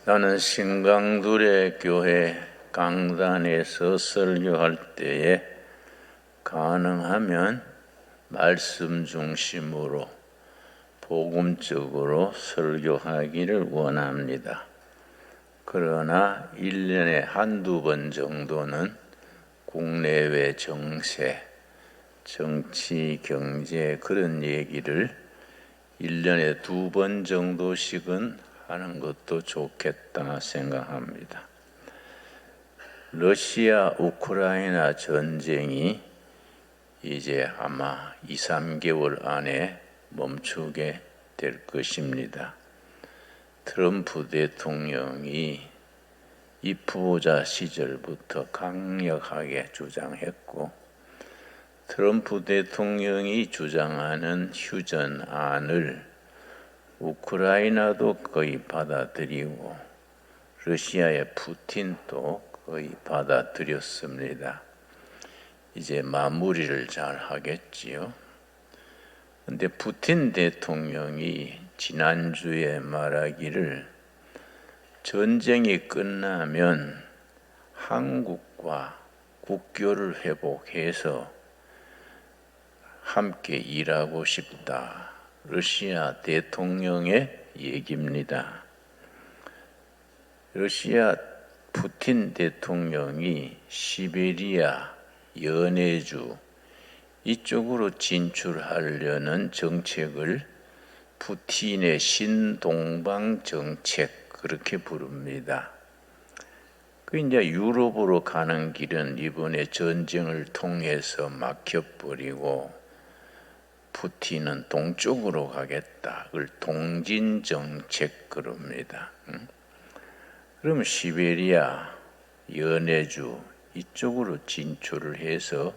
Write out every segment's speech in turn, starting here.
나는 신강둘의 교회 강단에서 설교할 때에 가능하면 말씀 중심으로 복음적으로 설교하기를 원합니다. 그러나 1년에 한두 번 정도는 국내외 정세, 정치, 경제 그런 얘기를 1년에 2번 정도씩은 하는 것도 좋겠다 생각합니다. 러시아 우크라이나 전쟁이 이제 아마 2, 3개월 안에 멈추게 될 것입니다. 트럼프 대통령이 입후보자 시절부터 강력하게 주장했고, 트럼프 대통령이 주장하는 휴전안을 우크라이나도 거의 받아들이고 러시아의 푸틴도 거의 받아들였습니다. 이제 마무리를 잘 하겠지요. 근데 푸틴 대통령이 지난주에 말하기를 전쟁이 끝나면 한국과 국교를 회복해서 함께 일하고 싶다. 러시아 대통령의 얘기입니다. 러시아 푸틴 대통령이 시베리아, 연해주 이쪽으로 진출하려는 정책을 푸틴의 신동방 정책 그렇게 부릅니다. 그 이제 유럽으로 가는 길은 이번에 전쟁을 통해서 막혀버리고 푸틴은 동쪽으로 가겠다. 그걸 동진정책 그럽니다. 그럼 시베리아, 연해주 이쪽으로 진출을 해서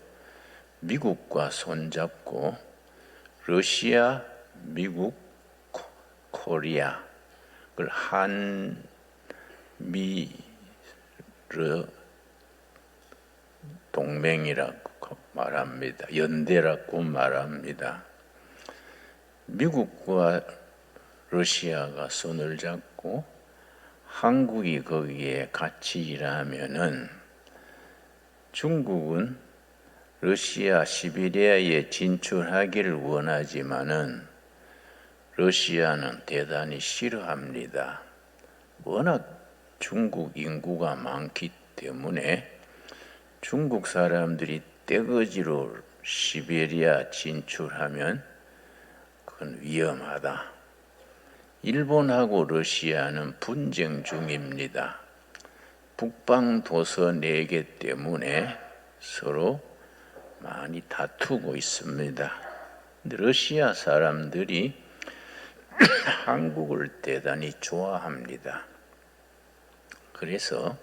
미국과 손잡고 러시아, 미국, 코리아 그걸 한미 동맹이라고 말합니다. 연대라고 말합니다. 미국과 러시아가 손을 잡고 한국이 거기에 같이 일하면은 중국은 러시아 시베리아에 진출하기를 원하지만은 러시아는 대단히 싫어합니다. 워낙 중국 인구가 많기 때문에 중국 사람들이 떼거지로 시베리아 진출하면 그건 위험하다. 일본하고 러시아는 분쟁 중입니다. 북방 도서 4개 때문에 서로 많이 다투고 있습니다. 근데 러시아 사람들이 한국을 대단히 좋아합니다. 그래서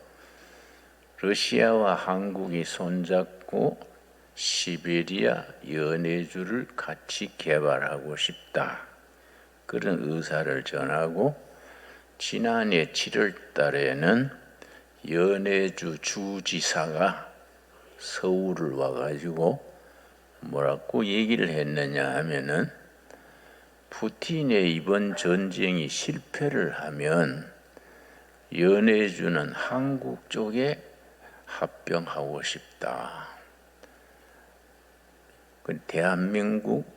러시아와 한국이 손잡고 시베리아 연해주를 같이 개발하고 싶다. 그런 의사를 전하고 지난해 7월 달에는 연해주 주지사가 서울을 와가지고 뭐라고 얘기를 했느냐 하면은 푸틴의 이번 전쟁이 실패를 하면 연해주는 한국 쪽에 합병하고 싶다. 대한민국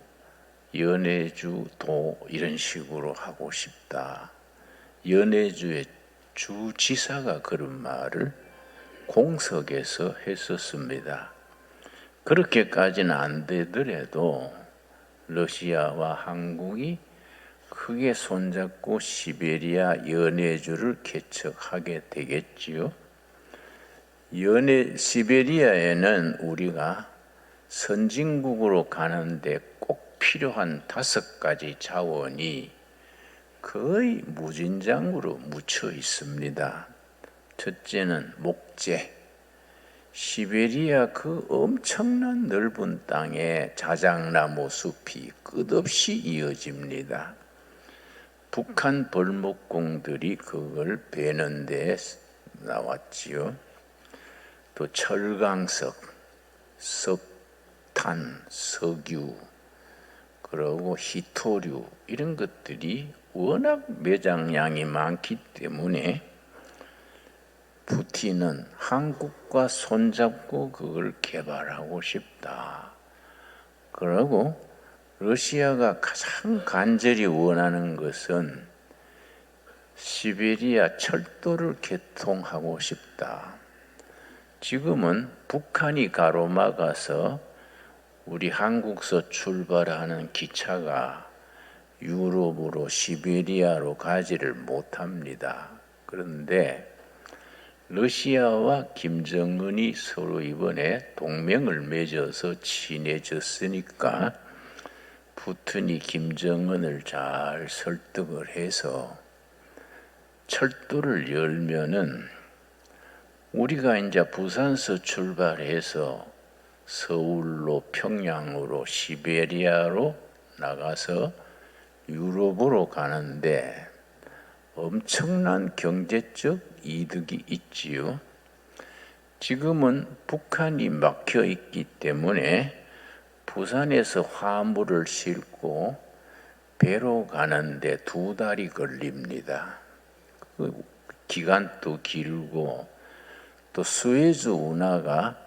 연해주도 이런 식으로 하고 싶다. 연해주의 주지사가 그런 말을 공석에서 했었습니다. 그렇게까지는 안 되더라도 러시아와 한국이 크게 손잡고 시베리아 연해주를 개척하게 되겠지요. 시베리아에는 우리가 선진국으로 가는데 꼭 필요한 5가지 자원이 거의 무진장으로 묻혀 있습니다. 첫째는 목재. 시베리아 그 엄청난 넓은 땅에 자작나무 숲이 끝없이 이어집니다. 북한 벌목공들이 그걸 베는 데 나왔지요. 또 철강석, 석탄, 석유, 그리고 히토류 이런 것들이 워낙 매장량이 많기 때문에 푸틴은 한국과 손잡고 그걸 개발하고 싶다. 그리고 러시아가 가장 간절히 원하는 것은 시베리아 철도를 개통하고 싶다. 지금은 북한이 가로막아서 우리 한국서 출발하는 기차가 유럽으로 시베리아로 가지를 못합니다. 그런데 러시아와 김정은이 서로 이번에 동맹을 맺어서 친해졌으니까 푸틴이 김정은을 잘 설득을 해서 철도를 열면은 우리가 이제 부산서 출발해서 서울로 평양으로 시베리아로 나가서 유럽으로 가는데 엄청난 경제적 이득이 있지요. 지금은 북한이 막혀 있기 때문에 부산에서 화물을 싣고 배로 가는데 2달이 걸립니다. 그 기간도 길고 또 수에즈 운하가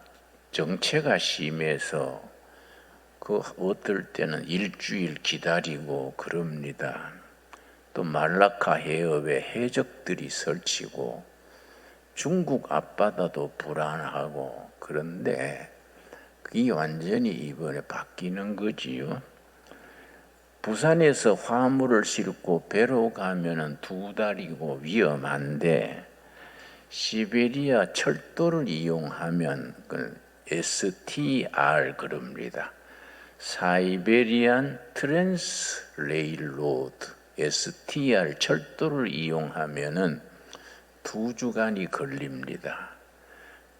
정체가 심해서 그 어떨 때는 일주일 기다리고 그럽니다. 또 말라카 해협에 해적들이 설치고 중국 앞바다도 불안하고 그런데 그게 완전히 이번에 바뀌는 거지요. 부산에서 화물을 싣고 배로 가면은 2달이고 위험한데 시베리아 철도를 이용하면 그 STR 그럽니다. 사이베리안 트랜스 레일로드 STR 철도를 이용하면은 2주간이 걸립니다.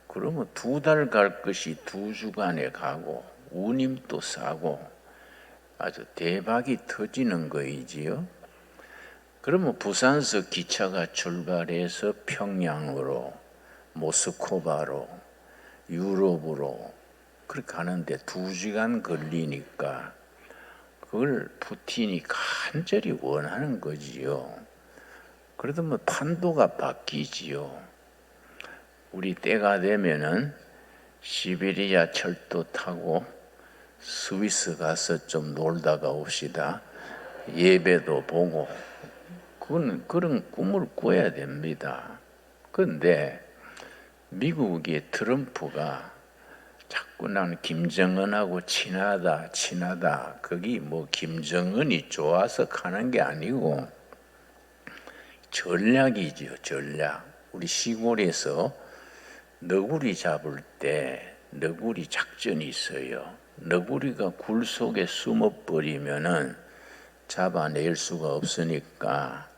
그러면 2달 갈 것이 2주간에 가고 운임도 싸고 아주 대박이 터지는 거이지요. 그러면 부산서 기차가 출발해서 평양으로 모스크바로 유럽으로 그렇게 가는데 2시간 걸리니까 그걸 푸틴이 간절히 원하는 거지요. 그래도 뭐 판도가 바뀌지요. 우리 때가 되면은 시베리아 철도 타고 스위스 가서 좀 놀다가 옵시다. 예배도 보고 그런 꿈을 꿔야 됩니다. 그런데 미국의 트럼프가 자꾸 나는 김정은하고 친하다. 거기 뭐 김정은이 좋아서 가는 게 아니고 전략이지요, 전략. 우리 시골에서 너구리 잡을 때 너구리 작전이 있어요. 너구리가 굴 속에 숨어버리면은 잡아낼 수가 없으니까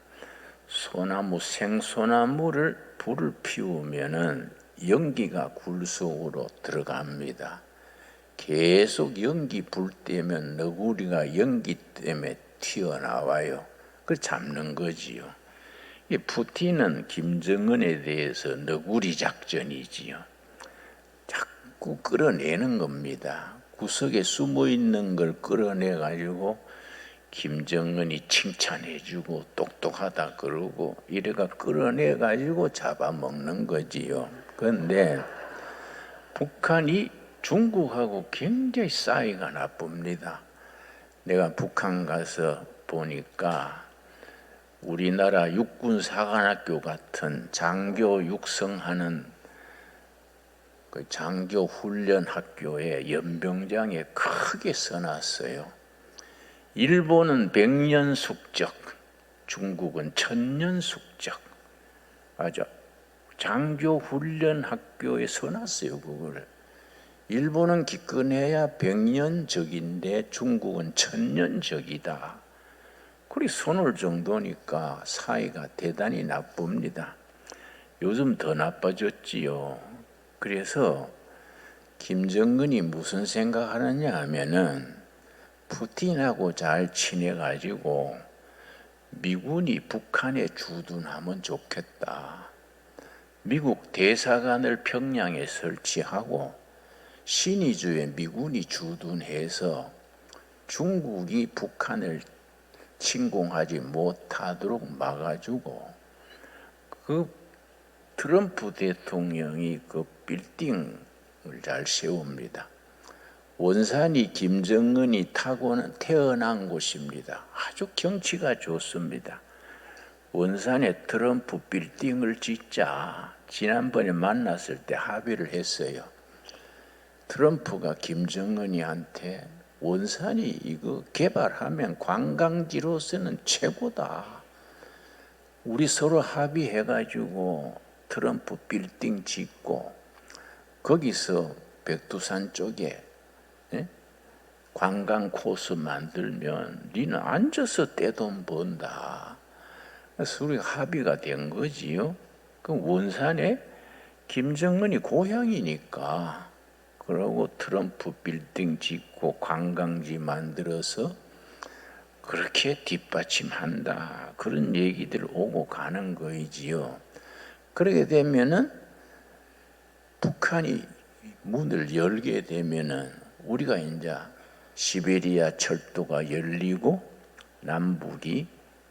소나무, 생소나무를 불을 피우면은 연기가 굴 속으로 들어갑니다. 계속 연기 불 때면 너구리가 연기 때문에 튀어나와요. 그걸 잡는 거지요. 이 푸틴은 김정은에 대해서 너구리 작전이지요. 자꾸 끌어내는 겁니다. 구석에 숨어 있는 걸 끌어내 가지고 김정은이 칭찬해주고 똑똑하다 그러고 이래가 끌어내 가지고 잡아먹는 거지요. 그런데 북한이 중국하고 굉장히 사이가 나쁩니다. 내가 북한 가서 보니까 우리나라 육군사관학교 같은 장교 육성하는 그 장교 훈련 학교에 연병장에 크게 써놨어요. 일본은 100년 숙적, 중국은 1000년 숙적. 맞아. 장교 훈련 학교에 써놨어요, 그걸. 일본은 기껏해야 100년적인데 중국은 1000년적이다. 그리 손을 정도니까 사이가 대단히 나쁩니다. 요즘 더 나빠졌지요. 그래서 김정은이 무슨 생각하느냐 하면은 푸틴하고 잘 친해가지고 미군이 북한에 주둔하면 좋겠다. 미국 대사관을 평양에 설치하고 신의주에 미군이 주둔해서 중국이 북한을 침공하지 못하도록 막아주고 그 트럼프 대통령이 그 빌딩을 잘 세웁니다. 원산이 김정은이 태어난 곳입니다. 아주 경치가 좋습니다. 원산에 트럼프 빌딩을 짓자 지난번에 만났을 때 합의를 했어요. 트럼프가 김정은이한테 원산이 이거 개발하면 관광지로서는 최고다. 우리 서로 합의해가지고 트럼프 빌딩 짓고 거기서 백두산 쪽에 관광 코스 만들면 니는 앉아서 떼돈 번다. 그래서 우리가 합의가 된 거지요. 그 원산에 김정은이 고향이니까 그러고 트럼프 빌딩 짓고 관광지 만들어서 그렇게 뒷받침한다. 그런 얘기들 오고 가는 거이지요. 그렇게 되면은 북한이 문을 열게 되면은 우리가 이제 시베리아 철도가 열리고 남북이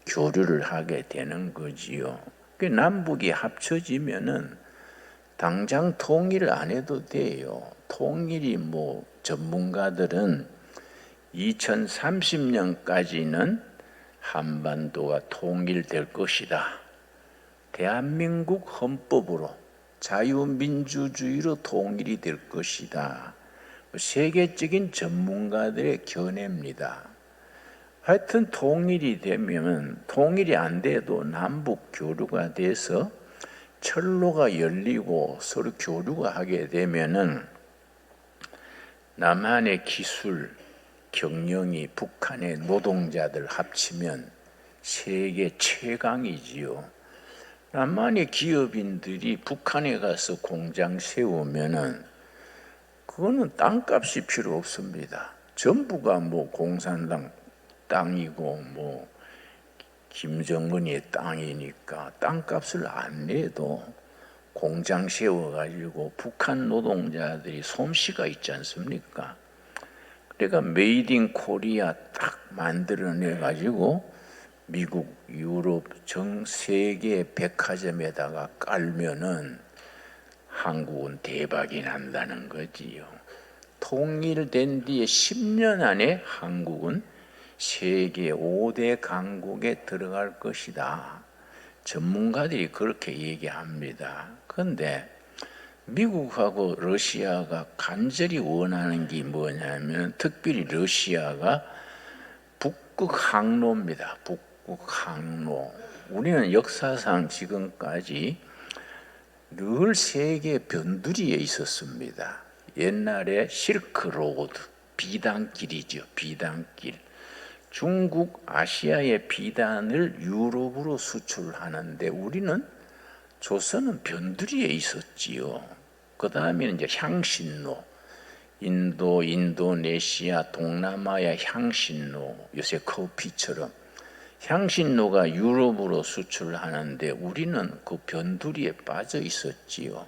교류를 하게 되는 거지요. 남북이 합쳐지면은 당장 통일을 안 해도 돼요. 통일이 전문가들은 2030년까지는 한반도가 통일될 것이다. 대한민국 헌법으로 자유민주주의로 통일이 될 것이다. 세계적인 전문가들의 견해입니다. 하여튼 통일이 되면 통일이 안 돼도 남북 교류가 돼서 철로가 열리고 서로 교류가 하게 되면은 남한의 기술, 경영이 북한의 노동자들 합치면 세계 최강이지요. 남한의 기업인들이 북한에 가서 공장 세우면은 그거는 땅값이 필요 없습니다. 전부가 공산당 땅이고 김정은의 땅이니까 땅값을 안 내도 공장 세워가지고 북한 노동자들이 솜씨가 있지 않습니까? 그러니까 메이드 인 코리아 딱 만들어내가지고 미국, 유럽, 전 세계 백화점에다가 깔면은 한국은 대박이 난다는 거지요. 통일된 뒤에 10년 안에 한국은 세계 5대 강국에 들어갈 것이다. 전문가들이 그렇게 얘기합니다. 그런데 미국하고 러시아가 간절히 원하는 게 뭐냐면 특별히 러시아가 북극 항로입니다. 북극 항로. 우리는 역사상 지금까지 늘 세계 변두리에 있었습니다. 옛날에 실크로드, 비단길이죠. 비단길. 중국, 아시아의 비단을 유럽으로 수출하는데 우리는 조선은 변두리에 있었지요. 그 다음에는 이제 향신료, 인도네시아, 동남아의 향신료, 요새 커피처럼 향신료가 유럽으로 수출하는데 우리는 그 변두리에 빠져 있었지요.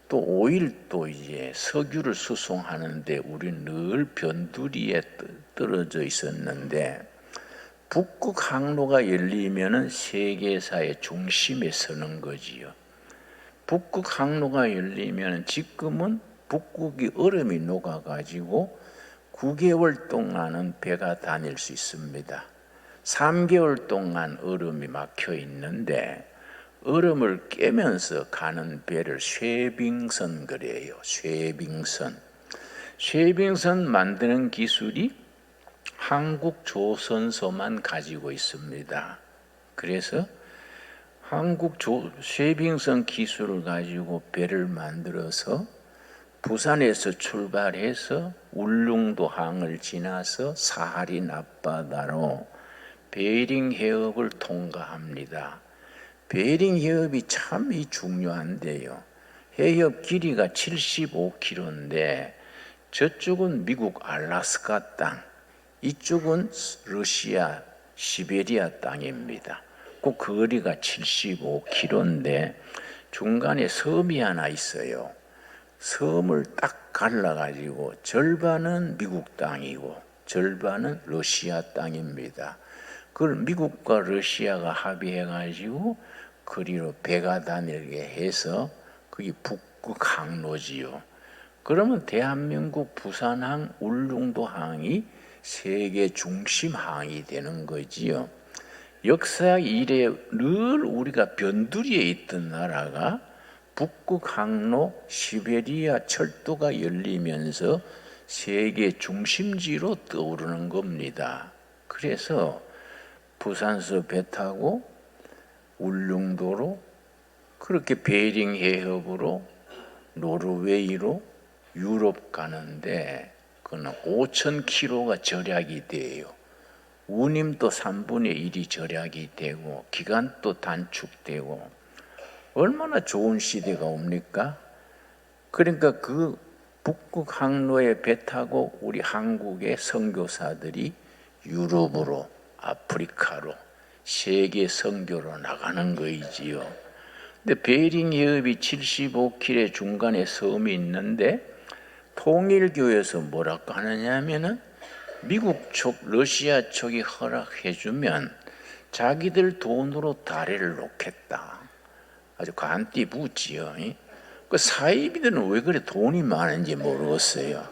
또 오일도 이제 석유를 수송하는데 우리는 늘 변두리에 떨어져 있었는데 북극 항로가 열리면은 세계사의 중심에 서는 거지요. 북극 항로가 열리면 지금은 북극이 얼음이 녹아가지고 9개월 동안은 배가 다닐 수 있습니다. 3개월 동안 얼음이 막혀 있는데 얼음을 깨면서 가는 배를 쉐빙선 그래요. 쉐빙선. 쉐빙선 만드는 기술이 한국 조선소만 가지고 있습니다. 그래서 한국 쉐빙선 기술을 가지고 배를 만들어서 부산에서 출발해서 울릉도항을 지나서 사하린 앞바다로 베링 해협을 통과합니다. 베링 해협이 참 중요한데요. 해협 길이가 75km인데 저쪽은 미국 알래스카 땅, 이쪽은 러시아 시베리아 땅입니다. 그 거리가 75km인데 중간에 섬이 하나 있어요. 섬을 딱 갈라가지고 절반은 미국 땅이고 절반은 러시아 땅입니다. 그걸 미국과 러시아가 합의해가지고 거리로 배가 다니게 해서 그게 북극 항로지요. 그러면 대한민국 부산항, 울릉도항이 세계 중심항이 되는 거지요. 역사 이래 늘 우리가 변두리에 있던 나라가 북극 항로 시베리아 철도가 열리면서 세계 중심지로 떠오르는 겁니다. 그래서 부산서 배 타고 울릉도로 그렇게 베링 해협으로 노르웨이로 유럽 가는데 그는 5,000km가 절약이 돼요. 운임도 3분의 1이 절약이 되고 기간도 단축되고 얼마나 좋은 시대가 옵니까? 그러니까 그 북극 항로에 배 타고 우리 한국의 선교사들이 유럽으로 아프리카로 세계 선교로 나가는 거이지요. 근데 베링 해협이 75km 중간에 섬이 있는데 통일교에서 뭐라고 하느냐면은 미국 쪽, 러시아 쪽이 허락해주면 자기들 돈으로 다리를 놓겠다. 아주 간띠 부지요. 그 사이비들은 왜 그래 돈이 많은지 모르겠어요.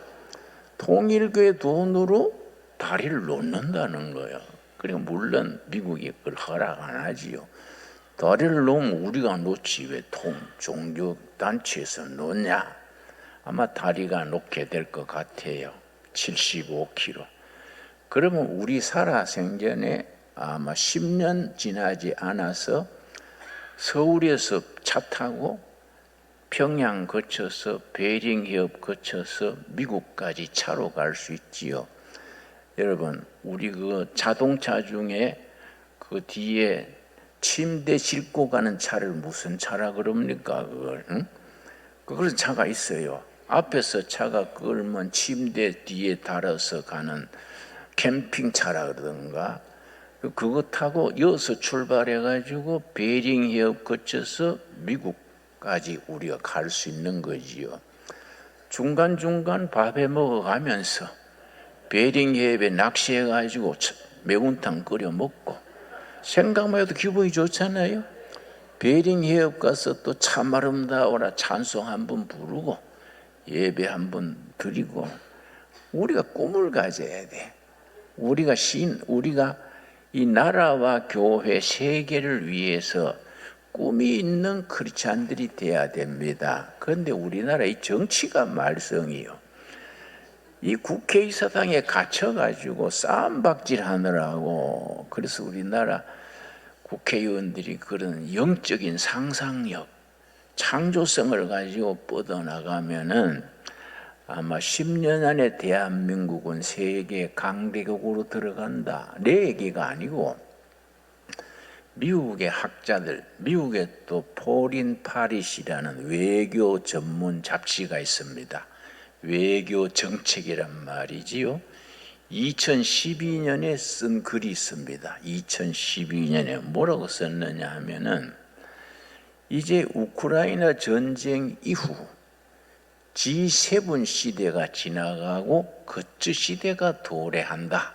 통일교의 돈으로 다리를 놓는다는 거예요. 그러니까 물론 미국이 그걸 허락 안 하지요. 다리를 놓으면 우리가 놓지 왜 종교 단체에서 놓냐? 아마 다리가 놓게 될 것 같아요. 75km. 그러면 우리 살아생전에 아마 10년 지나지 않아서 서울에서 차 타고 평양 거쳐서 베링 해협 거쳐서 미국까지 차로 갈 수 있지요. 여러분, 우리 그 자동차 중에 그 뒤에 침대 싣고 가는 차를 무슨 차라 그럽니까? 그걸, 응? 그런 차가 있어요. 앞에서 차가 끌면 침대 뒤에 달아서 가는 캠핑차라 그러던가. 그거 타고 여기서 출발해가지고 베링 해협 거쳐서 미국까지 우리가 갈 수 있는 거지요. 중간중간 밥해 먹어가면서 베링 해협에 낚시해가지고 매운탕 끓여 먹고 생각만 해도 기분이 좋잖아요. 베링 해협 가서 또 참 아름다워라 찬송 한번 부르고 예배 한번 드리고 우리가 꿈을 가져야 돼. 우리가 이 나라와 교회 세계를 위해서 꿈이 있는 크리스찬들이 돼야 됩니다. 그런데 우리나라의 정치가 말썽이요. 이 국회의사당에 갇혀가지고 싸움박질 하느라고 그래서 우리나라 국회의원들이 그런 영적인 상상력, 창조성을 가지고 뻗어나가면은 아마 10년 안에 대한민국은 세계 강대국으로 들어간다. 내 얘기가 아니고 미국의 학자들, 미국의 또 포린 파리시라는 외교 전문 잡지가 있습니다. 외교 정책이란 말이지요. 2012년에 쓴 글이 있습니다. 2012년에 뭐라고 썼느냐 하면은 이제 우크라이나 전쟁 이후 G7 시대가 지나가고 거츠 시대가 도래한다.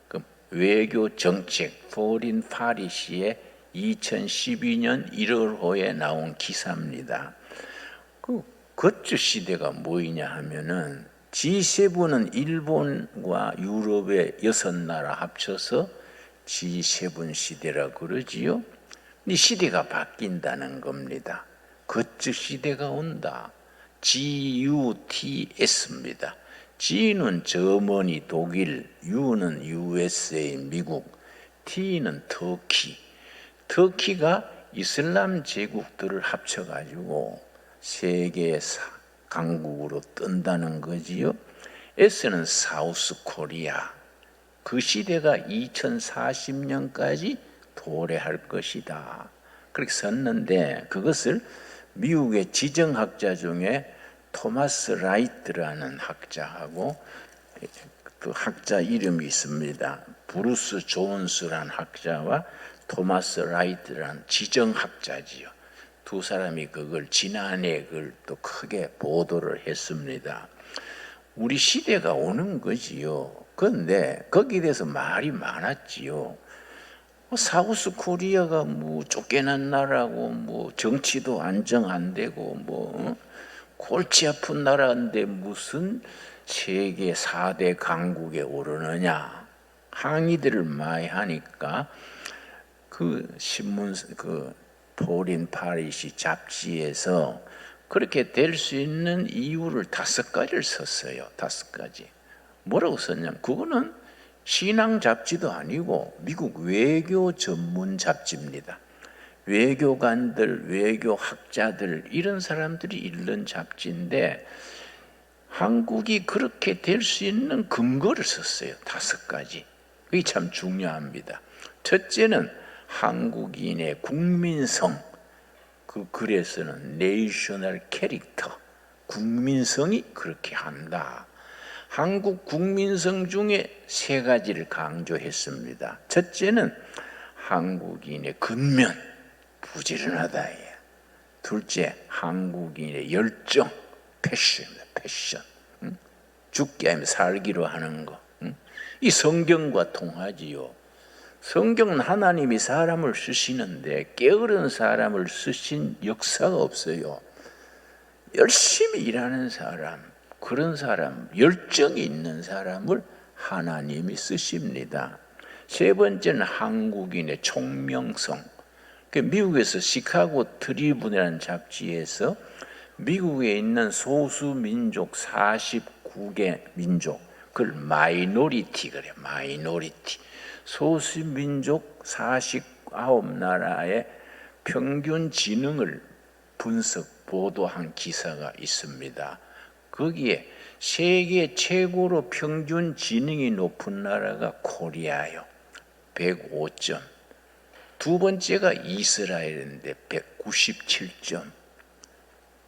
그 외교 정책 포린 파리시의 2012년 1월호에 나온 기사입니다. 그 거츠 시대가 뭐이냐 하면은 G7은 일본과 유럽의 6나라 합쳐서 G7 시대라 그러지요. 이 시대가 바뀐다는 겁니다. 거츠 시대가 온다. GUTS입니다. G는 저머니 독일, U는 USA 미국, T는 터키. 터키가 이슬람 제국들을 합쳐가지고 세계 강국으로 뜬다는 거지요. S는 사우스 코리아. 그 시대가 2040년까지 도래할 것이다. 그렇게 썼는데 그것을 미국의 지정학자 중에 토마스 라이트라는 학자하고 그 학자 이름이 있습니다. 브루스 존스라는 학자와 토마스 라이트라는 지정학자지요. 두 사람이 그걸 지난해 그걸 또 크게 보도를 했습니다. 우리 시대가 오는 거지요. 그런데 거기에 대해서 말이 많았지요. 사우스 코리아가 뭐 쫓겨난 나라고 뭐 정치도 안정 안 되고 뭐 골치 아픈 나라인데 무슨 세계 4대 강국에 오르느냐 항의들을 많이 하니까 그 신문 그 포린 파리시 잡지에서 그렇게 될 수 있는 이유를 5가지를 썼어요. 5가지. 뭐라고 썼냐면 그거는 신앙 잡지도 아니고 미국 외교 전문 잡지입니다. 외교관들, 외교학자들 이런 사람들이 읽는 잡지인데 한국이 그렇게 될 수 있는 근거를 썼어요. 5가지. 그게 참 중요합니다. 첫째는 한국인의 국민성, 그 글에서는 내셔널 캐릭터, 국민성이 그렇게 한다. 한국 국민성 중에 3가지를 강조했습니다. 첫째는 한국인의 근면, 부지런하다. 둘째, 한국인의 열정, 패션입니다. 패션. 죽기 아니면 살기로 하는 거. 이 성경과 통하지요. 성경은 하나님이 사람을 쓰시는데 게으른 사람을 쓰신 역사가 없어요. 열심히 일하는 사람, 그런 사람, 열정이 있는 사람을 하나님이 쓰십니다. 3번째는 한국인의 총명성. 미국에서 시카고 트리뷴이라는 잡지에서 미국에 있는 소수민족 49개 민족, 그걸 마이너리티 그래요. 마이너리티. 소수민족 49나라의 평균 지능을 분석, 보도한 기사가 있습니다. 거기에 세계 최고로 평균 지능이 높은 나라가 코리아요. 105점. 2번째가 이스라엘인데 197점.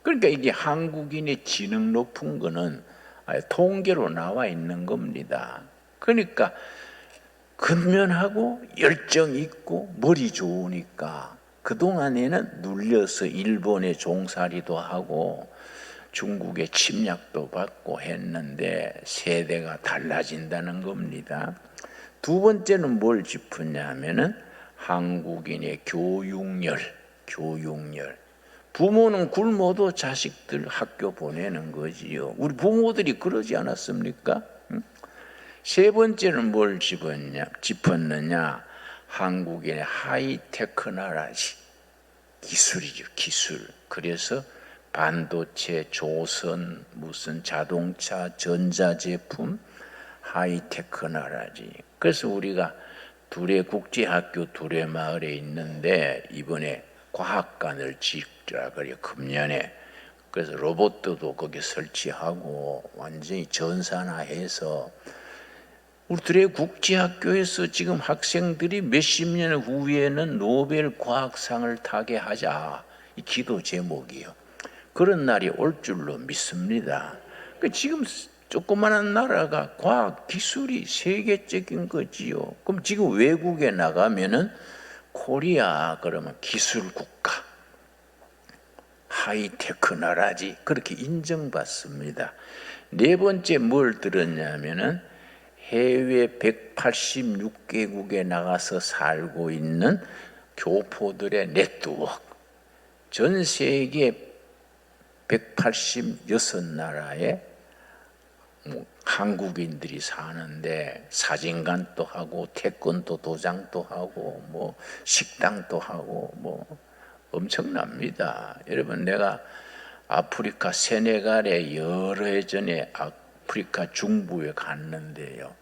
그러니까 이게 한국인의 지능 높은 거는 통계로 나와 있는 겁니다. 그러니까 근면하고 열정 있고 머리 좋으니까 그동안에는 눌려서 일본에 종살이도 하고 중국의 침략도 받고 했는데 세대가 달라진다는 겁니다. 2번째는 뭘 짚었냐 하면은 한국인의 교육열. 부모는 굶어도 자식들 학교 보내는 거지요. 우리 부모들이 그러지 않았습니까? 3번째는 뭘 짚었느냐? 한국인의 하이테크 나라지. 기술이죠, 기술. 그래서 반도체, 조선, 무슨 자동차, 전자제품, 하이테크 나라지. 그래서 우리가 두레국제학교 두레마을에 있는데 이번에 과학관을 짓라 그래요. 금년에. 그래서 로봇도 거기 설치하고 완전히 전산화해서 우리 두레국제학교에서 지금 학생들이 몇십 년 후에는 노벨 과학상을 타게 하자. 이 기도 제목이요. 그런 날이 올 줄로 믿습니다. 지금 조그마한 나라가 과학 기술이 세계적인 거지요. 그럼 지금 외국에 나가면은 코리아 그러면 기술 국가, 하이테크 나라지 그렇게 인정받습니다. 4번째 뭘 들었냐면은 해외 186개국에 나가서 살고 있는 교포들의 네트워크. 전 세계 186나라에 한국인들이 사는데 사진관도 하고 태권도 도장도 하고 뭐 식당도 하고 뭐 엄청납니다. 여러분 내가 아프리카 세네갈에 여러 해 전에 아프리카 중부에 갔는데요.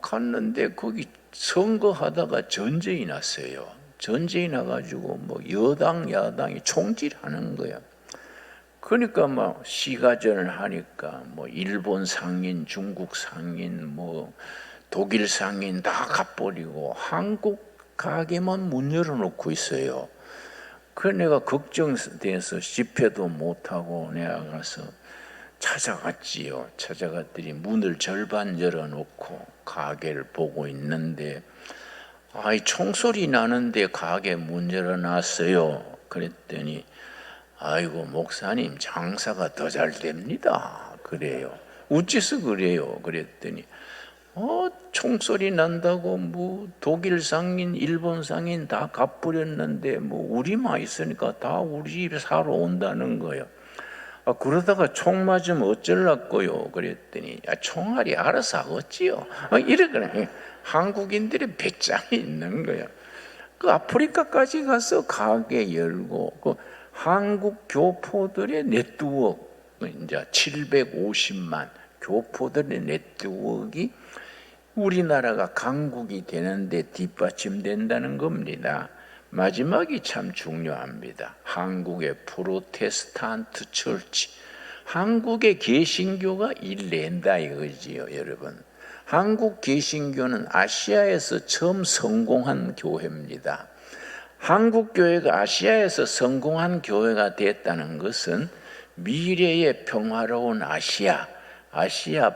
갔는데 거기 선거하다가 전쟁이 났어요. 전쟁이 나가지고 뭐 여당 야당이 총질하는 거야. 그러니까 막 시가전을 하니까 뭐 일본 상인, 중국 상인, 뭐 독일 상인 다 가버리고 한국 가게만 문 열어놓고 있어요. 그래서 내가 걱정돼서 집회도 못하고 내가 가서 찾아갔지요. 찾아갔더니 문을 절반 열어놓고 가게를 보고 있는데 총소리 나는데 가게 문 열어놨어요. 그랬더니 아이고 목사님 장사가 더 잘 됩니다. 그래요. 어째서 그래요? 그랬더니 총소리 난다고 뭐 독일 상인, 일본 상인 다 갚으렸는데 뭐 우리만 있으니까 다 우리 집에 사러 온다는 거예요. 그러다가 총 맞으면 어쩌려고요? 그랬더니 총알이 알아서 하겠지요. 이러거든요. 한국인들의 배짱이 있는 거예요. 그 아프리카까지 가서 가게 열고 그 한국 교포들의 네트워크 이제 750만 교포들의 네트워크가 우리나라가 강국이 되는데 뒷받침된다는 겁니다. 마지막이 참 중요합니다. 한국의 프로테스탄트 처치, 한국의 개신교가 일낸다 이거지요, 여러분. 한국 개신교는 아시아에서 처음 성공한 교회입니다. 한국 교회가 아시아에서 성공한 교회가 됐다는 것은 미래의 평화로운 아시아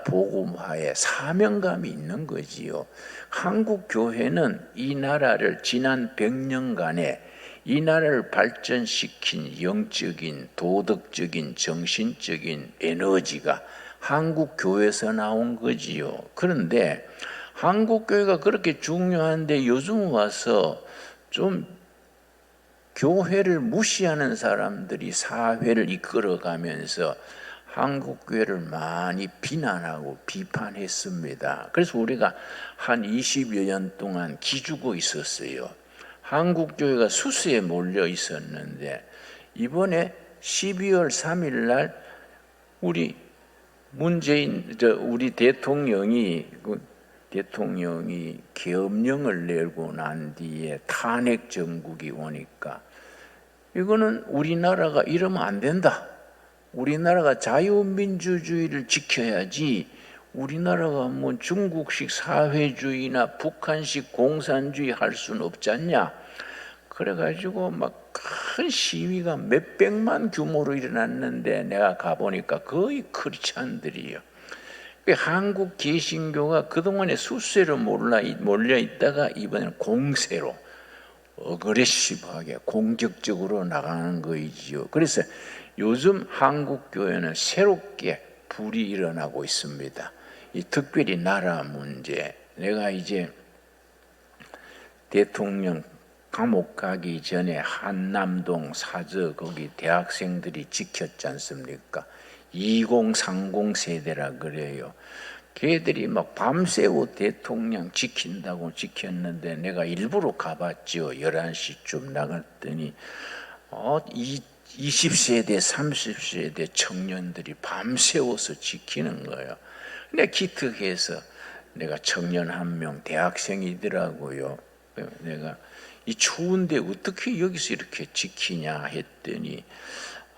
복음화에 사명감이 있는 거지요. 한국 교회는 이 나라를 지난 100년간에 이 나라를 발전시킨 영적인, 도덕적인, 정신적인 에너지가 한국 교회에서 나온 거지요. 그런데 한국 교회가 그렇게 중요한데 요즘 와서 좀 교회를 무시하는 사람들이 사회를 이끌어가면서 한국 교회를 많이 비난하고 비판했습니다. 그래서 우리가 한 20여 년 동안 기죽어 있었어요. 한국 교회가 수수에 몰려 있었는데 이번에 12월 3일 날 우리 대통령이 계엄령을 내고 난 뒤에 탄핵 정국이 오니까 이거는 우리나라가 이러면 안 된다. 우리나라가 자유민주주의를 지켜야지 우리나라가 뭐 중국식 사회주의나 북한식 공산주의 할 수는 없지 않냐. 그래가지고 막 큰 시위가 몇백만 규모로 일어났는데 내가 가보니까 거의 크리스찬들이에요. 한국 개신교가 그동안에 수세로 몰려 있다가 이번에는 공세로 어그레시브하게 공격적으로 나가는 거이지요. 그래서 요즘 한국 교회는 새롭게 불이 일어나고 있습니다. 특별히 나라 문제. 내가 이제 대통령 감옥 가기 전에 한남동 사저 거기 대학생들이 지켰지 않습니까? 2030 세대라 그래요. 걔들이 막 밤새워 대통령 지킨다고 지켰는데 내가 일부러 가봤죠. 11시쯤 나갔더니 20세대, 30세대 청년들이 밤새워서 지키는 거예요. 근데 기특해서 내가 청년 한 명 대학생이더라고요. 내가 이 추운데 어떻게 여기서 이렇게 지키냐 했더니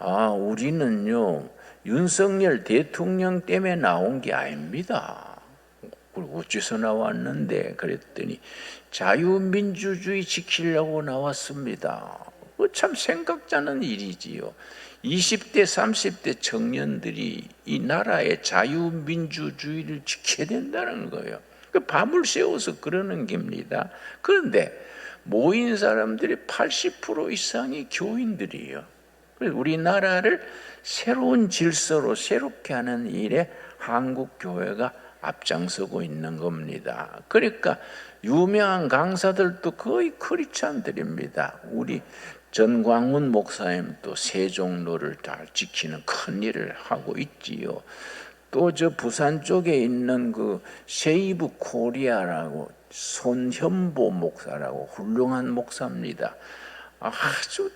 우리는요 윤석열 대통령 때문에 나온 게 아닙니다. 어째서 나왔는데 그랬더니 자유민주주의 지키려고 나왔습니다. 참 생각자는 일이지요. 20대 30대 청년들이 이 나라의 자유민주주의를 지켜야 된다는 거예요. 밤을 새워서 그러는 겁니다. 그런데 모인 사람들의 80% 이상이 교인들이에요. 그래서 우리나라를 새로운 질서로 새롭게 하는 일에 한국 교회가 앞장서고 있는 겁니다. 그러니까 유명한 강사들도 거의 크리스찬들입니다. 우리 전광훈 목사님도 세종로를 잘 지키는 큰 일을 하고 있지요. 또 저 부산 쪽에 있는 그 세이브 코리아라고 손현보 목사라고 훌륭한 목사입니다. 아주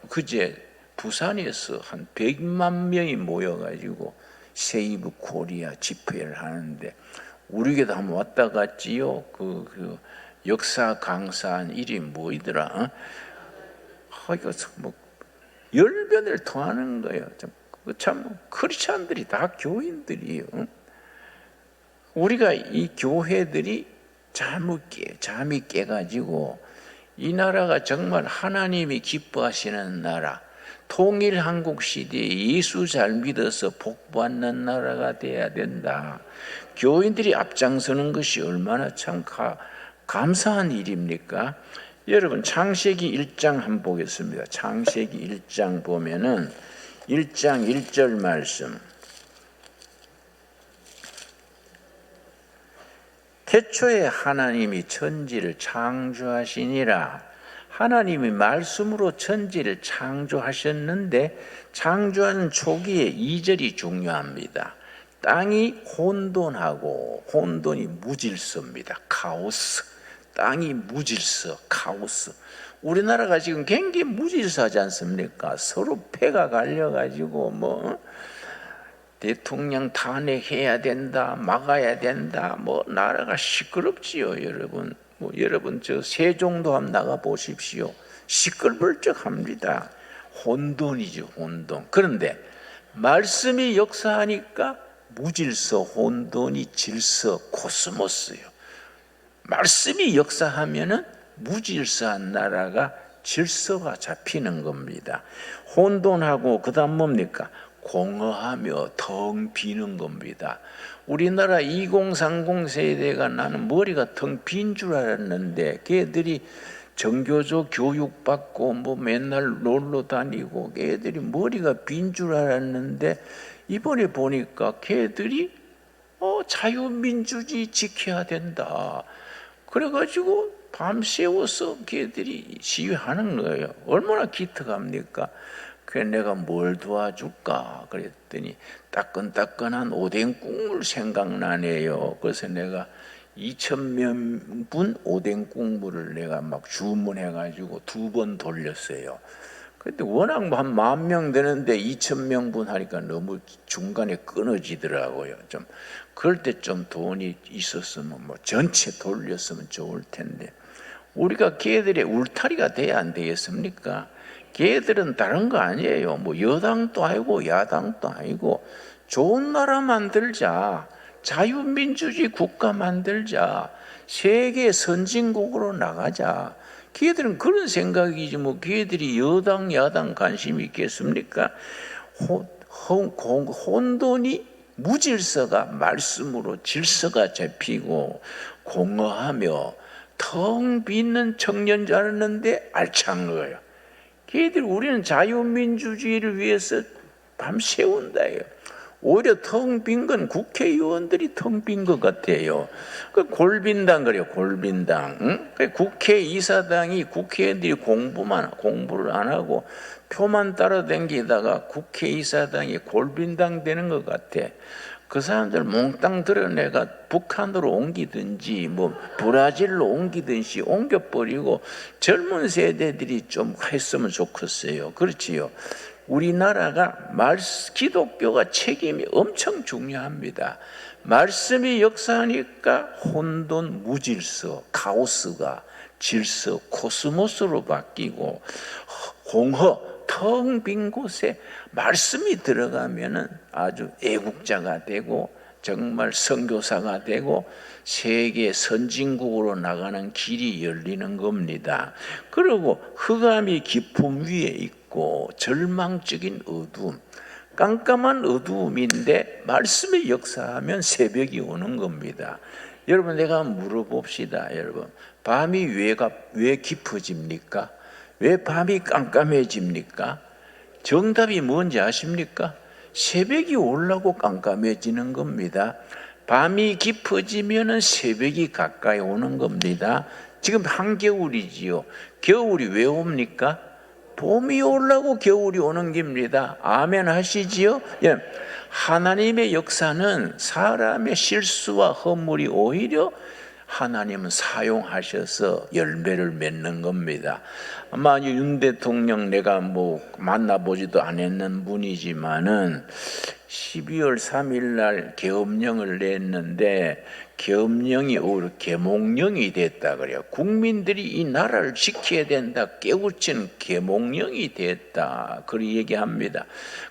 그제 부산에서 한 100만 명이 모여가지고 세이브 코리아 집회를 하는데 우리 교회도 한번 왔다 갔지요. 그 역사 강사한 일이 뭐이더라? 이거 뭐 열변을 토하는 거예요. 참 크리스찬들이 다 교인들이에요. 우리가 이 교회들이 잠이 깨가지고 이 나라가 정말 하나님이 기뻐하시는 나라, 통일 한국 시대에 예수 잘 믿어서 복 받는 나라가 돼야 된다. 교인들이 앞장서는 것이 얼마나 참 감사한 일입니까? 여러분 창세기 1장 한번 보겠습니다. 창세기 1장 보면은 1장 1절 말씀. 태초에 하나님이 천지를 창조하시니라. 하나님이 말씀으로 천지를 창조하셨는데 창조하는 초기에 2절이 중요합니다. 땅이 혼돈하고, 혼돈이 무질서입니다. 카오스. 땅이 무질서, 카오스. 우리나라가 지금 굉장히 무질서하지 않습니까? 서로 패가 갈려가지고 대통령 탄핵해야 된다, 막아야 된다, 나라가 시끄럽지요, 여러분. 여러분 저 세종도 한번 나가 보십시오. 시끌벌쩍합니다. 혼돈이죠, 혼돈. 그런데 말씀이 역사하니까 무질서, 혼돈이 질서, 코스모스요. 말씀이 역사하면은 무질서한 나라가 질서가 잡히는 겁니다. 혼돈하고 그다음 뭡니까? 공허하며 텅 비는 겁니다. 우리나라 2030 세대가 나는 머리가 텅 빈 줄 알았는데 걔들이 정교조 교육받고 맨날 놀러 다니고 걔들이 머리가 빈 줄 알았는데 이번에 보니까 걔들이 자유민주주의 지켜야 된다. 그래가지고 밤새워서 걔들이 시위하는 거예요. 얼마나 기특합니까? 그래 내가 뭘 도와줄까 그랬더니 따끈따끈한 오뎅 국물 생각나네요. 그래서 내가 2,000명 오뎅 국물을 내가 막 주문해가지고 2번 돌렸어요. 근데 워낙 한 10,000명 되는데 2,000명분 하니까 너무 중간에 끊어지더라고요. 좀 그럴 때 좀 돈이 있었으면 전체 돌렸으면 좋을 텐데 우리가 걔들의 울타리가 돼야 안 되겠습니까? 걔들은 다른 거 아니에요. 여당도 아니고 야당도 아니고 좋은 나라 만들자, 자유민주주의 국가 만들자, 세계 선진국으로 나가자. 걔들은 그런 생각이지 걔들이 여당 야당 관심이 있겠습니까? 혼돈이 무질서가 말씀으로 질서가 잡히고 공허하며 텅 비는 청년 줄 알았는데 알찬 거예요. 걔들 우리는 자유민주주의를 위해서 밤새운다예요. 오히려 텅 빈 건 국회의원들이 텅 빈 것 같아요. 그 골빈당 그래요, 골빈당. 응? 그 국회이사당이 국회의원들이 공부를 안 하고 표만 따라다니다가 국회이사당이 골빈당 되는 것 같아. 그 사람들 몽땅 드러내가 북한으로 옮기든지 브라질로 옮기든지 옮겨버리고 젊은 세대들이 좀 했으면 좋겠어요. 그렇지요. 우리나라가 기독교가 책임이 엄청 중요합니다. 말씀이 역사하니까 혼돈, 무질서, 카오스가 질서, 코스모스로 바뀌고 공허, 텅 빈 곳에 말씀이 들어가면은 아주 애국자가 되고 정말 선교사가 되고 세계 선진국으로 나가는 길이 열리는 겁니다. 그리고 흑암이 깊음 위에 있고 절망적인 어두움, 깜깜한 어두움인데 말씀이 역사하면 새벽이 오는 겁니다. 여러분 내가 물어봅시다. 여러분 밤이 왜 깊어집니까? 왜 밤이 깜깜해집니까? 정답이 뭔지 아십니까? 새벽이 오려고 깜깜해지는 겁니다. 밤이 깊어지면 새벽이 가까이 오는 겁니다. 지금 한겨울이지요. 겨울이 왜 옵니까? 봄이 오려고 겨울이 오는 겁니다. 아멘 하시지요? 예. 하나님의 역사는 사람의 실수와 허물이 오히려 하나님은 사용하셔서 열매를 맺는 겁니다. 아마 윤 대통령 내가 만나보지도 않았는 분이지만은 12월 3일 날 계엄령을 냈는데 계엄령이 오히려 계몽령이 됐다 그래요. 국민들이 이 나라를 지켜야 된다 깨우친 계몽령이 됐다. 그렇게 얘기합니다.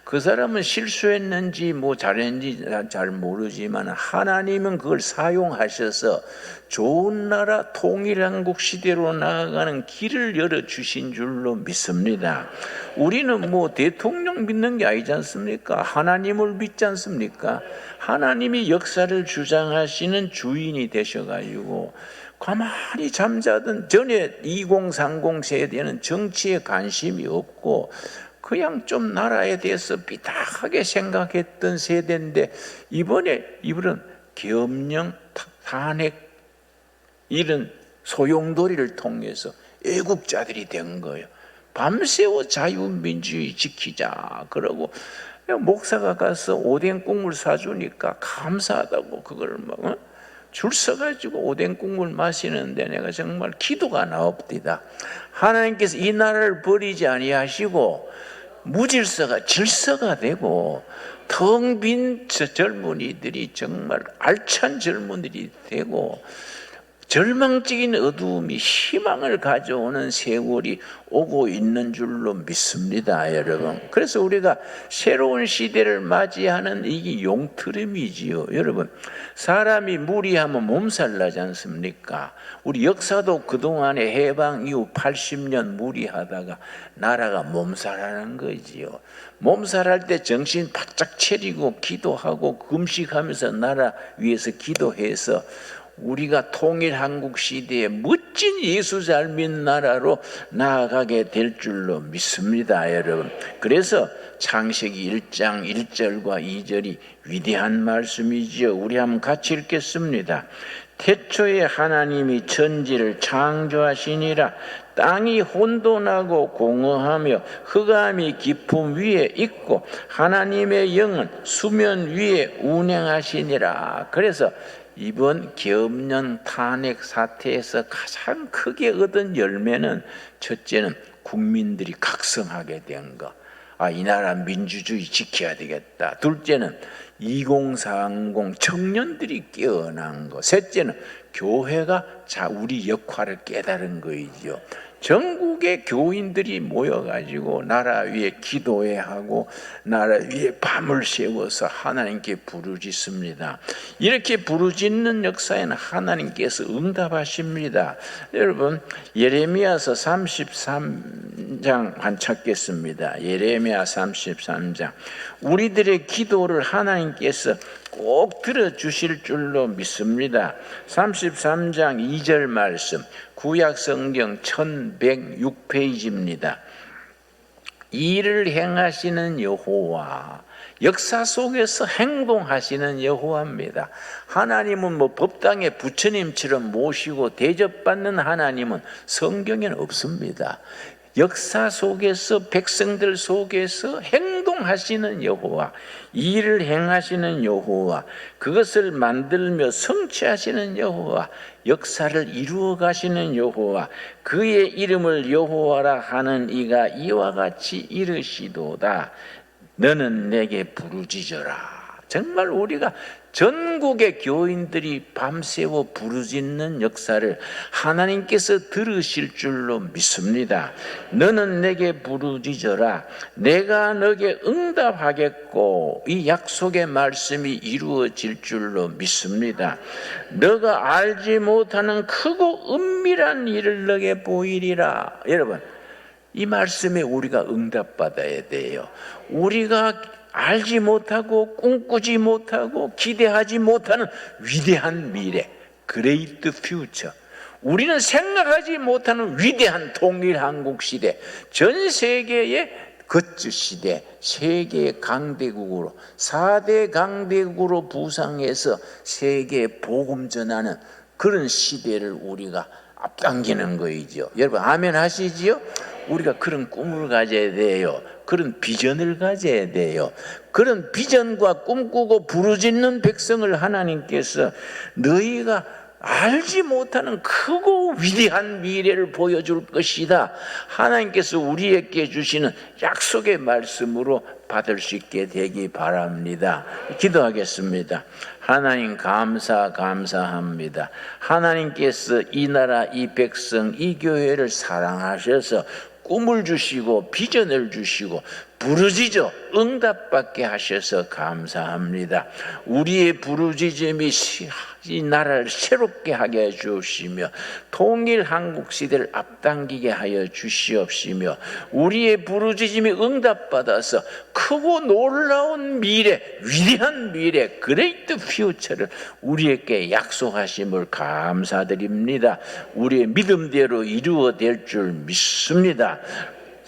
그 사람은 실수했는지 잘했는지 잘 모르지만 하나님은 그걸 사용하셔서 좋은 나라 통일한국 시대로 나아가는 길을 열어주신 줄로 믿습니다. 우리는 대통령 믿는 게 아니지 않습니까? 하나님을 믿지 않습니까? 하나님이 역사를 주장하시는 주인이 되셔가지고 가만히 잠자던 전에 2030 세대는 정치에 관심이 없고 그냥 좀 나라에 대해서 삐딱하게 생각했던 세대인데 이번은 계엄령 탄핵 이런 소용돌이를 통해서 애국자들이 된 거예요. 밤새워 자유민주주의 지키자 그러고 목사가 가서 오뎅 국물 사주니까 감사하다고 그걸 막 줄 서가지고 오뎅 국물 마시는데 내가 정말 기도가 나옵니다. 하나님께서 이 나라를 버리지 아니하시고 무질서가 질서가 되고 텅 빈 젊은이들이 정말 알찬 젊은이들이 되고 절망적인 어두움이 희망을 가져오는 세월이 오고 있는 줄로 믿습니다, 여러분. 그래서 우리가 새로운 시대를 맞이하는 이게 용트름이지요. 여러분, 사람이 무리하면 몸살 나지 않습니까? 우리 역사도 그동안에 해방 이후 80년 무리하다가 나라가 몸살하는 거지요. 몸살할 때 정신 바짝 차리고 기도하고 금식하면서 나라 위해서 기도해서 우리가 통일 한국 시대에 멋진 예수 잘 믿는 나라로 나아가게 될 줄로 믿습니다, 여러분. 그래서 창세기 1장 1절과 2절이 위대한 말씀이지요. 우리 한번 같이 읽겠습니다. 태초에 하나님이 천지를 창조하시니라. 땅이 혼돈하고 공허하며 흑암이 깊음 위에 있고 하나님의 영은 수면 위에 운행하시니라. 그래서 이번 계엄령 탄핵 사태에서 가장 크게 얻은 열매는 첫째는 국민들이 각성하게 된 것. 이 나라 민주주의 지켜야 되겠다. 둘째는 2030 청년들이 깨어난 것. 셋째는 교회가 우리 역할을 깨달은 거이죠. 전국의 교인들이 모여가지고 나라 위에 기도해야 하고 나라 위에 밤을 새워서 하나님께 부르짖습니다. 이렇게 부르짖는 역사에는 하나님께서 응답하십니다. 여러분, 예레미야서 33장 한 찾겠습니다. 예레미야 33장. 우리들의 기도를 하나님께서 꼭 들어주실 줄로 믿습니다. 33장 2절 말씀, 구약성경 1106페이지입니다. 일을 행하시는 여호와, 역사 속에서 행동하시는 여호와입니다. 하나님은 법당에 부처님처럼 모시고 대접받는 하나님은 성경에는 없습니다. 역사 속에서 백성들 속에서 행동하시는 여호와, 일을 행하시는 여호와, 그것을 만들며 성취하시는 여호와, 역사를 이루어 가시는 여호와, 그의 이름을 여호와라 하는 이가 이와 같이 이르시도다. 너는 내게 부르짖어라. 정말 우리가 전국의 교인들이 밤새워 부르짖는 역사를 하나님께서 들으실 줄로 믿습니다. 너는 내게 부르짖어라. 내가 너에게 응답하겠고 이 약속의 말씀이 이루어질 줄로 믿습니다. 너가 알지 못하는 크고 은밀한 일을 너에게 보이리라. 여러분, 이 말씀에 우리가 응답받아야 돼요. 우리가 알지 못하고 꿈꾸지 못하고 기대하지 못하는 위대한 미래, Great Future. 우리는 생각하지 못하는 위대한 통일 한국 시대, 전 세계의 굿즈 시대, 세계 강대국으로 4대 강대국으로 부상해서 세계에 복음 전하는 그런 시대를 우리가 앞당기는 거이죠. 여러분 아멘 하시지요? 우리가 그런 꿈을 가져야 돼요. 그런 비전을 가져야 돼요. 그런 비전과 꿈꾸고 부르짖는 백성을 하나님께서 너희가 알지 못하는 크고 위대한 미래를 보여줄 것이다. 하나님께서 우리에게 주시는 약속의 말씀으로 받을 수 있게 되기 바랍니다. 기도하겠습니다. 하나님 감사합니다. 하나님께서 이 나라, 이 백성, 이 교회를 사랑하셔서 꿈을 주시고 비전을 주시고 부르짖어 응답받게 하셔서 감사합니다. 우리의 부르짖음이 이 나라를 새롭게 하게 해 주시며 통일 한국 시대를 앞당기게 하여 주시옵시며 우리의 부르짖음이 응답받아서 크고 놀라운 미래, 위대한 미래, 그레이트 퓨처를 우리에게 약속하심을 감사드립니다. 우리의 믿음대로 이루어질 줄 믿습니다.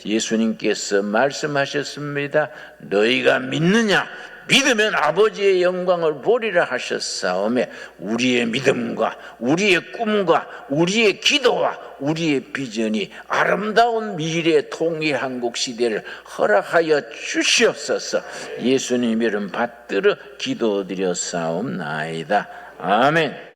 예수님께서 말씀하셨습니다. 너희가 믿느냐? 믿으면 아버지의 영광을 보리라 하셨사오매 우리의 믿음과 우리의 꿈과 우리의 기도와 우리의 비전이 아름다운 미래 통일한국 시대를 허락하여 주시옵소서. 예수님 이름 받들어 기도드렸사옵나이다. 아멘.